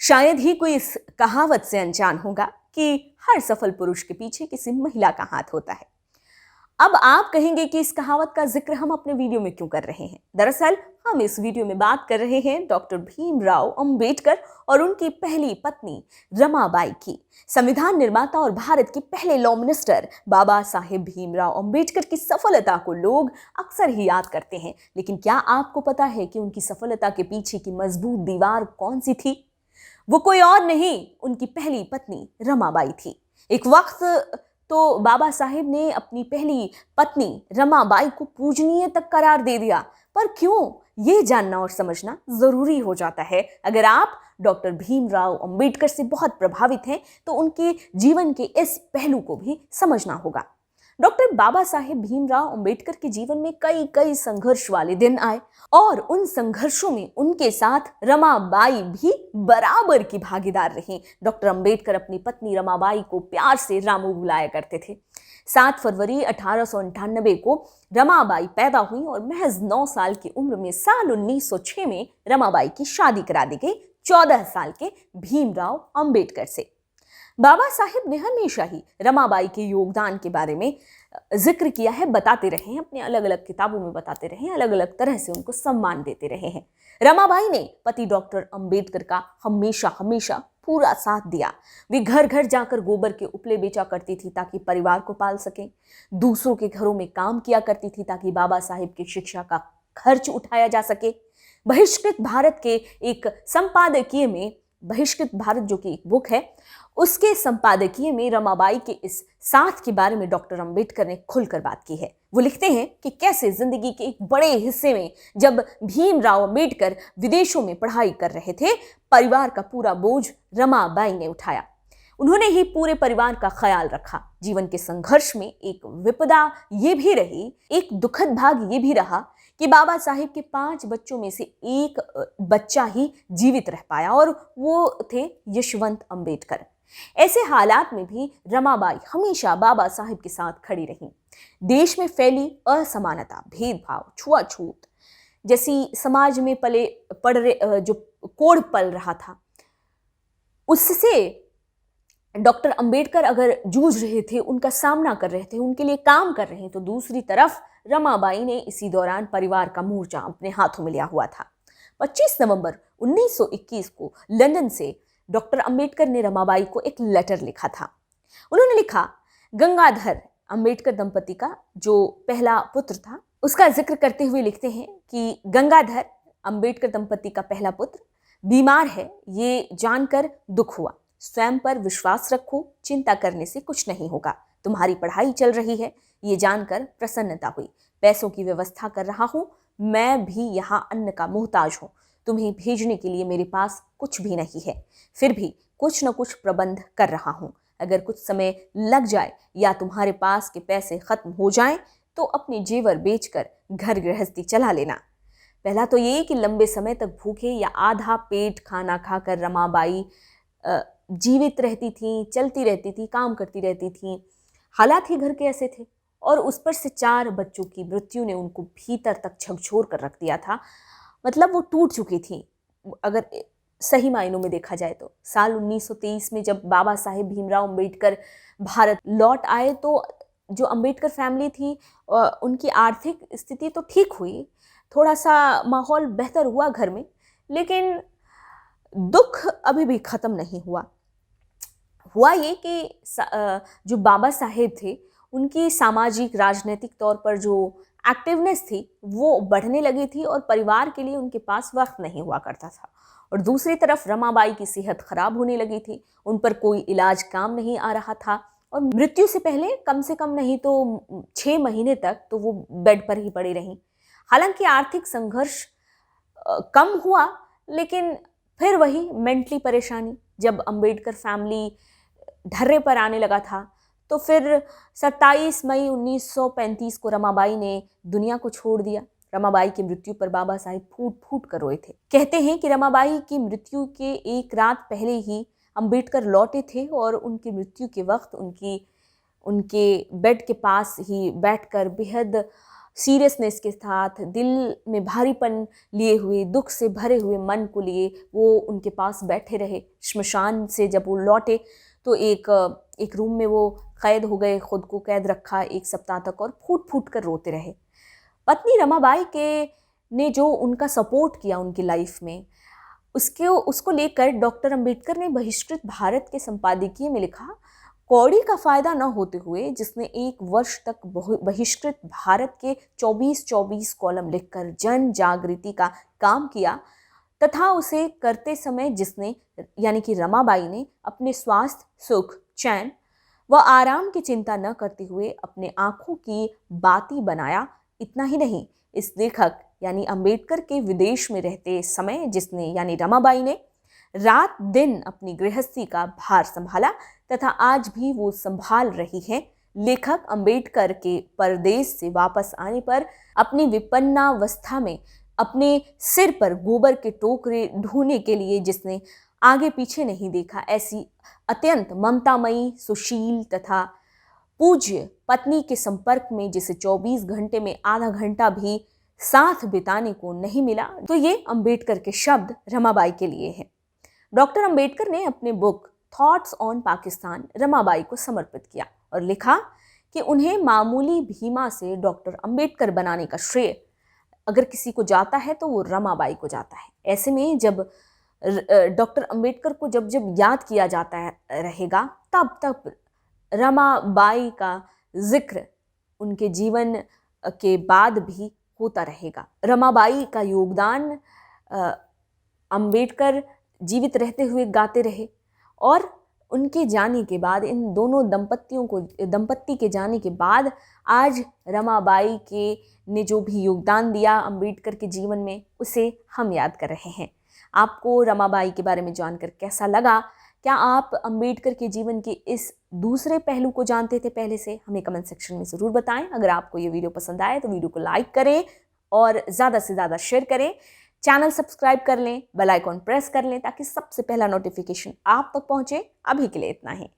शायद ही कोई इस कहावत से अनजान होगा कि हर सफल पुरुष के पीछे किसी महिला का हाथ होता है। अब आप कहेंगे कि इस कहावत का जिक्र हम अपने वीडियो में क्यों कर रहे हैं। दरअसल हम इस वीडियो में बात कर रहे हैं डॉक्टर भीमराव अंबेडकर और उनकी पहली पत्नी रमाबाई की। संविधान निर्माता और भारत के पहले लॉ मिनिस्टर बाबा साहेब भीमराव अंबेडकर की सफलता को लोग अक्सर ही याद करते हैं, लेकिन क्या आपको पता है कि उनकी सफलता के पीछे की मजबूत दीवार कौन सी थी? वो कोई और नहीं, उनकी पहली पत्नी रमाबाई थी। एक वक्त तो बाबा साहेब ने अपनी पहली पत्नी रमाबाई को पूजनीय तक करार दे दिया, पर क्यों, ये जानना और समझना जरूरी हो जाता है। अगर आप डॉक्टर भीमराव अंबेडकर से बहुत प्रभावित हैं तो उनके जीवन के इस पहलू को भी समझना होगा। डॉक्टर बाबा साहेब भीमराव अंबेडकर के जीवन में कई संघर्ष वाले दिन आए और उन संघर्षों में उनके साथ रमाबाई भी बराबर की भागीदार रहीं। डॉक्टर अंबेडकर अपनी पत्नी रमाबाई को प्यार से रामू बुलाया करते थे। 7 फरवरी 1898 को रमाबाई पैदा हुई और महज 9 साल की उम्र में साल 1906 में रमाबाई की शादी करा दी गई 14 साल के भीमराव अंबेडकर से। बाबा साहेब ने हमेशा ही रमाबाई के योगदान के बारे में जिक्र किया है, बताते रहे हैं, अपने अलग अलग किताबों में बताते रहे हैं, अलग अलग तरह से उनको सम्मान देते रहे हैं। रमाबाई ने पति डॉक्टर अंबेडकर का हमेशा पूरा साथ दिया। वे घर घर जाकर गोबर के उपले बेचा करती थी ताकि परिवार को पाल सकें। दूसरों के घरों में काम किया करती थी ताकि बाबा साहेब की शिक्षा का खर्च उठाया जा सके। बहिष्कृत भारत के एक संपादकीय में, बहिष्कृत भारत जो कि एक बुक है, उसके संपादकीय में रमाबाई के इस साथ के बारे में डॉक्टर अंबेडकर ने खुलकर बात की है। वो लिखते हैं कि कैसे जिंदगी के एक बड़े हिस्से में जब भीमराव अंबेडकर विदेशों में पढ़ाई कर रहे थे, परिवार का पूरा बोझ रमाबाई ने उठाया। उन्होंने ही पूरे परिवार का ख्याल रखा। जीवन के संघर्ष में एक विपदा ये भी रही, एक दुखद भाग ये भी रहा कि बाबा साहेब के 5 बच्चों में से एक बच्चा ही जीवित रह पाया और वो थे यशवंत अंबेडकर। ऐसे हालात में भी रमाबाई हमेशा बाबा साहेब के साथ खड़ी रहीं। देश में फैली असमानता, भेदभाव, छुआछूत जैसी समाज में जो कोढ़ पल रहा था, उससे डॉक्टर अंबेडकर अगर जूझ रहे थे, उनका सामना कर रहे थे, उनके लिए काम कर रहे हैं, तो दूसरी तरफ रमाबाई ने इसी दौरान परिवार का मोर्चा अपने हाथों में लिया हुआ था। 25 नवंबर 1921 को लंदन से डॉक्टर अंबेडकर ने रमाबाई को एक लेटर लिखा था। उन्होंने लिखा, गंगाधर अंबेडकर दंपति का जो पहला पुत्र था, उसका जिक्र करते हुए लिखते हैं कि गंगाधर अंबेडकर दंपति का पहला पुत्र बीमार है, ये जानकर दुख हुआ। स्वयं पर विश्वास रखो, चिंता करने से कुछ नहीं होगा। तुम्हारी पढ़ाई चल रही है, ये जानकर प्रसन्नता हुई। पैसों की व्यवस्था कर रहा हूँ, मैं भी यहाँ अन्न का मोहताज हूँ। तुम्हें भेजने के लिए मेरे पास कुछ भी नहीं है, फिर भी कुछ न कुछ प्रबंध कर रहा हूँ। अगर कुछ समय लग जाए या तुम्हारे पास के पैसे खत्म हो जाएं, तो अपने जेवर बेचकर घर गृहस्थी चला लेना। पहला तो ये कि लंबे समय तक भूखे या आधा पेट खाना खाकर रमाबाई जीवित रहती थी, चलती रहती थी, काम करती रहती थी। हालात ही घर के ऐसे थे और उस पर से 4 बच्चों की मृत्यु ने उनको भीतर तक झकझोर कर रख दिया था। मतलब वो टूट चुकी थी अगर सही मायनों में देखा जाए तो। साल 1923 में जब बाबा साहेब भीमराव अंबेडकर भारत लौट आए तो जो अंबेडकर फैमिली थी, उनकी आर्थिक स्थिति तो ठीक हुई, थोड़ा सा माहौल बेहतर हुआ घर में, लेकिन दुख अभी भी ख़त्म नहीं हुआ। हुआ ये कि जो बाबा साहेब थे, उनकी सामाजिक राजनीतिक तौर पर जो एक्टिवनेस थी वो बढ़ने लगी थी और परिवार के लिए उनके पास वक्त नहीं हुआ करता था। और दूसरी तरफ रमाबाई की सेहत खराब होने लगी थी, उन पर कोई इलाज काम नहीं आ रहा था और मृत्यु से पहले कम से कम नहीं तो 6 महीने तक तो वो बेड पर ही पड़ी रहीं। हालांकि आर्थिक संघर्ष कम हुआ, लेकिन फिर वही मेंटली परेशानी। जब अंबेडकर फैमिली ढर्रे पर आने लगा था तो फिर 27 मई 1935 को रमाबाई ने दुनिया को छोड़ दिया। रमाबाई की मृत्यु पर बाबा साहेब फूट फूट कर रोए थे। कहते हैं कि रमाबाई की मृत्यु के एक रात पहले ही अंबेडकर लौटे थे और उनकी मृत्यु के वक्त उनके बेड के पास ही बैठकर बेहद सीरियसनेस के साथ, दिल में भारीपन लिए हुए, दुख से भरे हुए मन को लिए वो उनके पास बैठे रहे। श्मशान से जब वो लौटे तो एक रूम में वो कैद हो गए, खुद को कैद रखा 1 सप्ताह तक और फूट फूट कर रोते रहे। पत्नी रमाबाई ने जो उनका सपोर्ट किया उनकी लाइफ में, उसको लेकर डॉक्टर अंबेडकर ने बहिष्कृत भारत के संपादकीय में लिखा, कौड़ी का फायदा न होते हुए जिसने 1 वर्ष तक बहिष्कृत भारत के 24 कॉलम लिखकर जन जागृति का काम किया तथा उसे करते समय जिसने यानी कि रमाबाई ने अपने स्वास्थ्य, सुख, चैन व आराम की चिंता न करते हुए अपने आंखों की बाती बनाया, इतना ही नहीं, इस लेखक यानी अंबेडकर के विदेश में रहते समय जिसने यानी रमाबाई ने रात दिन अपनी गृहस्थी का भार संभाला तथा आज भी वो संभाल रही है। लेखक अंबेडकर के परदेश से वापस आने पर अपनी विपन्नावस्था में अपने सिर पर गोबर के टोकरे ढोने के लिए जिसने आगे पीछे नहीं देखा, ऐसी अत्यंत ममतामयी, सुशील तथा पूज्य पत्नी के संपर्क में जिसे 24 घंटे में आधा घंटा भी साथ बिताने को नहीं मिला, तो ये अंबेडकर के शब्द रमाबाई के लिए हैं। डॉक्टर अंबेडकर ने अपने book thoughts on Pakistan Ramabai को समर्पित किया और लिखा कि उन्हें मामूली भीमा से डॉक्टर अंबेडकर बनाने का श्रेय अगर किसी को जाता है तो वो रमाबाई को जाता है। ऐसे में जब डॉक्टर अंबेडकर को जब जब याद किया जाता रहेगा तब तब रमाबाई का जिक्र उनके जीवन के बाद भी होता रहेगा। रमाबाई का योगदान अंबेडकर जीवित रहते हुए गाते रहे और उनके जाने के बाद, इन दोनों दंपत्ति के जाने के बाद आज रमाबाई ने जो भी योगदान दिया अंबेडकर के जीवन में, उसे हम याद कर रहे हैं। आपको रमाबाई के बारे में जानकर कैसा लगा? क्या आप अंबेडकर के जीवन के इस दूसरे पहलू को जानते थे पहले से? हमें कमेंट सेक्शन में ज़रूर बताएं। अगर आपको ये वीडियो पसंद आए तो वीडियो को लाइक करें और ज़्यादा से ज़्यादा शेयर करें। चैनल सब्सक्राइब कर लें, बेल आइकॉन प्रेस कर लें ताकि सबसे पहला नोटिफिकेशन आप तक पहुंचे। अभी के लिए इतना ही।